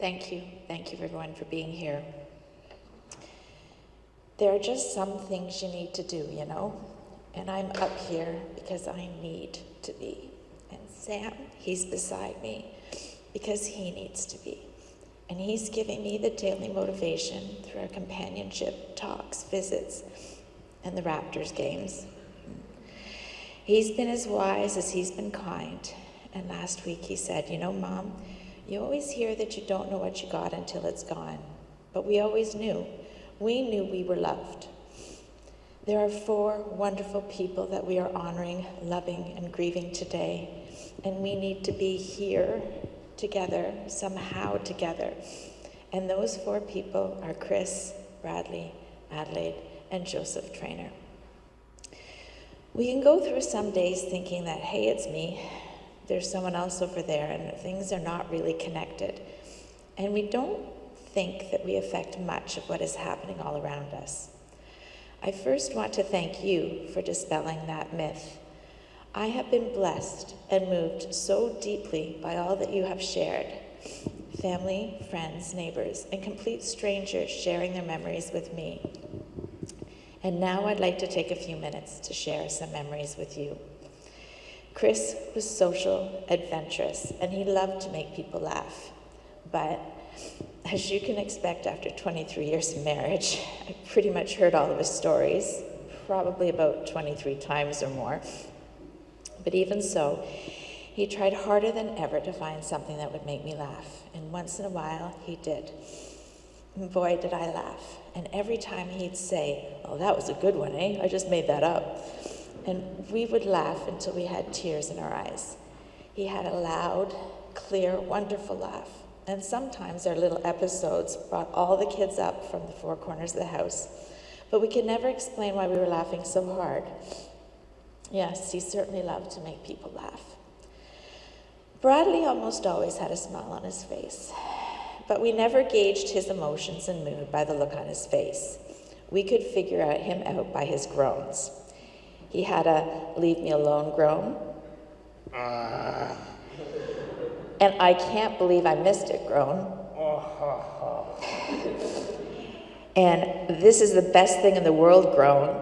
Thank you. Thank you, everyone, for being here. There are just some things you need to do, you know? And I'm up here because I need to be. And Sam, he's beside me because he needs to be. And he's giving me the daily motivation through our companionship, talks, visits, and the Raptors games. He's been as wise as he's been kind. And last week he said, you know, Mom, you always hear that you don't know what you got until it's gone. But we always knew. We knew we were loved. There are 4 wonderful people that we are honoring, loving, and grieving today. And we need to be here together, somehow together. And those 4 people are Chris, Bradley, Adelaide, and Joseph Trainer. We can go through some days thinking that, hey, it's me. There's someone else over there, and things are not really connected. And we don't think that we affect much of what is happening all around us. I first want to thank you for dispelling that myth. I have been blessed and moved so deeply by all that you have shared. Family, friends, neighbors, and complete strangers sharing their memories with me. And now I'd like to take a few minutes to share some memories with you. Chris was social, adventurous, and he loved to make people laugh. But as you can expect after 23 years of marriage, I pretty much heard all of his stories, probably about 23 times or more. But even so, he tried harder than ever to find something that would make me laugh. And once in a while, he did. And boy, did I laugh. And every time he'd say, oh, that was a good one, eh? I just made that up. And we would laugh until we had tears in our eyes. He had a loud, clear, wonderful laugh. And sometimes our little episodes brought all the kids up from the 4 corners of the house. But we could never explain why we were laughing so hard. Yes, he certainly loved to make people laugh. Bradley almost always had a smile on his face. But we never gauged his emotions and mood by the look on his face. We could figure him out by his groans. He had a leave me alone groan. And I can't believe I missed it groan. And this is the best thing in the world groan.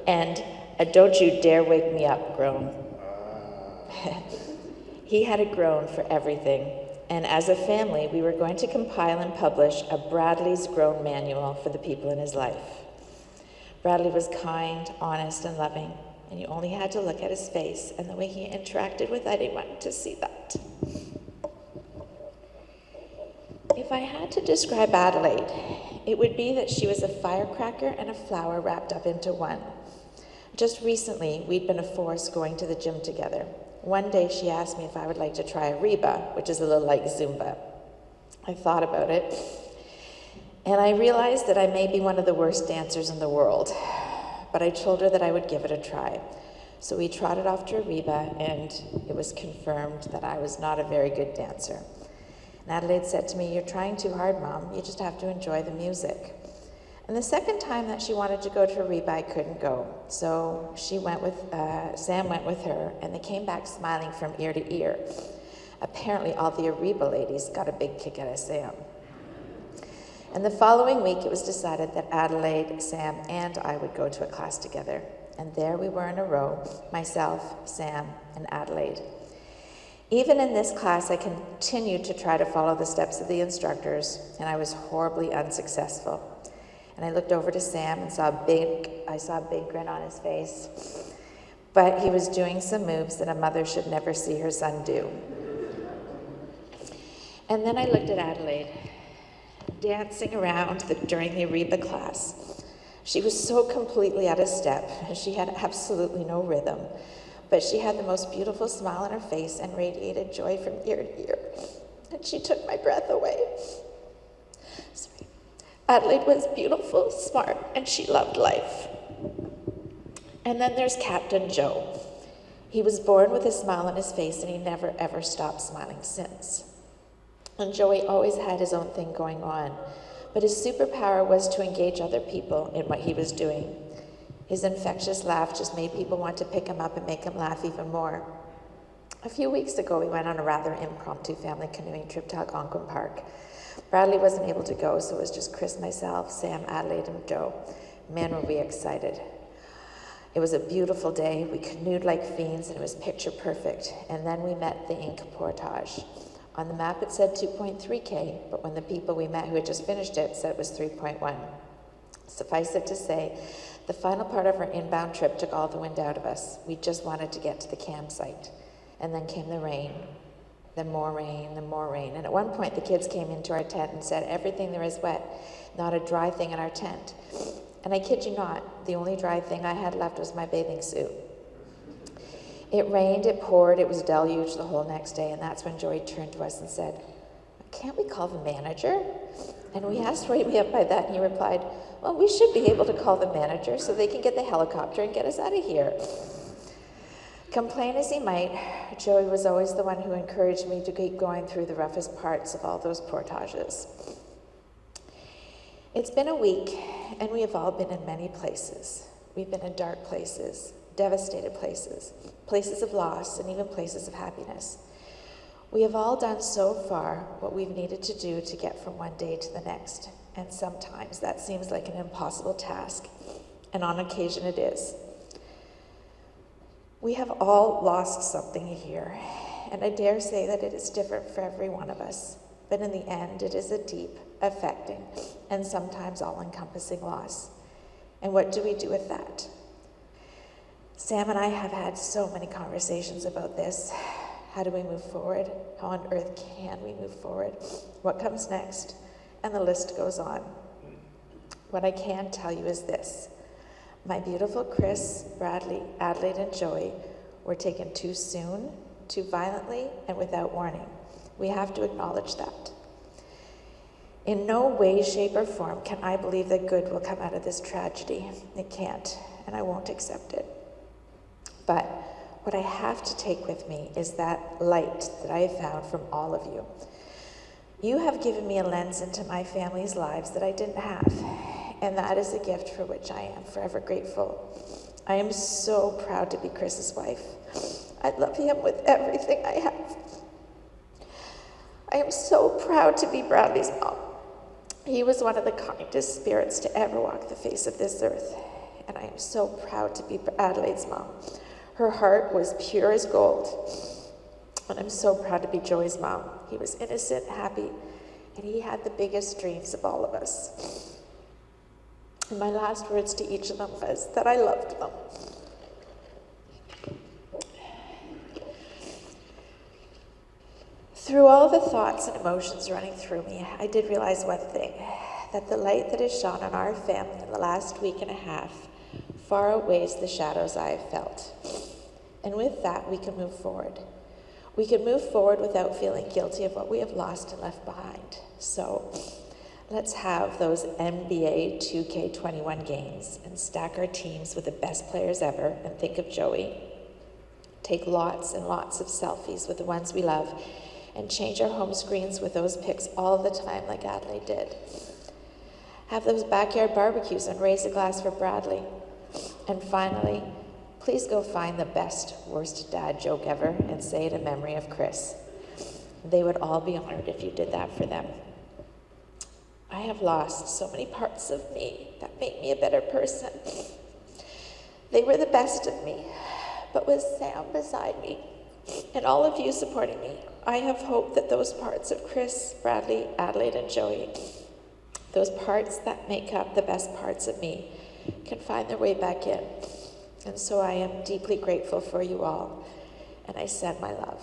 And a don't you dare wake me up groan. He had a groan for everything. And as a family, we were going to compile and publish a Bradley's Groan Manual for the people in his life. Bradley was kind, honest, and loving, and you only had to look at his face and the way he interacted with anyone to see that. If I had to describe Adelaide, it would be that she was a firecracker and a flower wrapped up into one. Just recently, we'd been a force going to the gym together. One day, she asked me if I would like to try a Reba, which is a little like Zumba. I thought about it, and I realized that I may be one of the worst dancers in the world, but I told her that I would give it a try. So we trotted off to a Reba, and it was confirmed that I was not a very good dancer. And Adelaide said to me, you're trying too hard, Mom. You just have to enjoy the music. And the second time that she wanted to go to a Reba, I couldn't go. So Sam went with her, and they came back smiling from ear to ear. Apparently, all the Reba ladies got a big kick out of Sam. And the following week, it was decided that Adelaide, Sam, and I would go to a class together. And there we were in a row, myself, Sam, and Adelaide. Even in this class, I continued to try to follow the steps of the instructors, and I was horribly unsuccessful. And I looked over to Sam and saw a big grin on his face. But he was doing some moves that a mother should never see her son do. And then I looked at Adelaide, dancing around during the Reba class. She was so completely out of step, and she had absolutely no rhythm. But she had the most beautiful smile on her face and radiated joy from ear to ear. And she took my breath away. Sorry. Adelaide was beautiful, smart, and she loved life. And then there's Captain Joe. He was born with a smile on his face, and he never, ever stopped smiling since. And Joey always had his own thing going on, but his superpower was to engage other people in what he was doing. His infectious laugh just made people want to pick him up and make him laugh even more. A few weeks ago, we went on a rather impromptu family canoeing trip to Algonquin Park. Bradley wasn't able to go, so it was just Chris, myself, Sam, Adelaide, and Joe. Man, were we excited. It was a beautiful day. We canoed like fiends, and it was picture perfect. And then we met the Inca portage. On the map, it said 2.3K, but when the people we met who had just finished it said it was 3.1. Suffice it to say, the final part of our inbound trip took all the wind out of us. We just wanted to get to the campsite. And then came the rain, then more rain, then more rain. And at one point, the kids came into our tent and said, everything there is wet, not a dry thing in our tent. And I kid you not, the only dry thing I had left was my bathing suit. It rained, it poured, it was deluge the whole next day, and that's when Joey turned to us and said, can't we call the manager? And we asked where he'd be up by that, and he replied, well, we should be able to call the manager so they can get the helicopter and get us out of here. Complain as he might, Joey was always the one who encouraged me to keep going through the roughest parts of all those portages. It's been a week, and we have all been in many places. We've been in dark places, devastated places, places of loss, and even places of happiness. We have all done so far what we've needed to do to get from one day to the next, and sometimes that seems like an impossible task, and on occasion it is. We have all lost something here, and I dare say that it is different for every one of us, but in the end, it is a deep, affecting, and sometimes all-encompassing loss. And what do we do with that? Sam and I have had so many conversations about this. How do we move forward? How on earth can we move forward? What comes next? And the list goes on. What I can tell you is this. My beautiful Chris, Bradley, Adelaide, and Joey were taken too soon, too violently, and without warning. We have to acknowledge that. In no way, shape, or form can I believe that good will come out of this tragedy. It can't, and I won't accept it. But what I have to take with me is that light that I have found from all of you. You have given me a lens into my family's lives that I didn't have. And that is a gift for which I am forever grateful. I am so proud to be Chris's wife. I love him with everything I have. I am so proud to be Bradley's mom. He was one of the kindest spirits to ever walk the face of this earth. And I am so proud to be Adelaide's mom. Her heart was pure as gold. And I'm so proud to be Joey's mom. He was innocent, happy, and he had the biggest dreams of all of us. And my last words to each of them was that I loved them. Through all the thoughts and emotions running through me, I did realize one thing, that the light that has shone on our family in the last week and a half far outweighs the shadows I have felt. And with that, we can move forward. We can move forward without feeling guilty of what we have lost and left behind. So, let's have those NBA 2K21 games and stack our teams with the best players ever and think of Joey. Take lots and lots of selfies with the ones we love and change our home screens with those pics all the time like Adelaide did. Have those backyard barbecues and raise a glass for Bradley. And finally, please go find the best, worst dad joke ever and say it in memory of Chris. They would all be honored if you did that for them. I have lost so many parts of me that make me a better person. They were the best of me, but with Sam beside me and all of you supporting me, I have hope that those parts of Chris, Bradley, Adelaide, and Joey, those parts that make up the best parts of me, can find their way back in. And so I am deeply grateful for you all, and I send my love.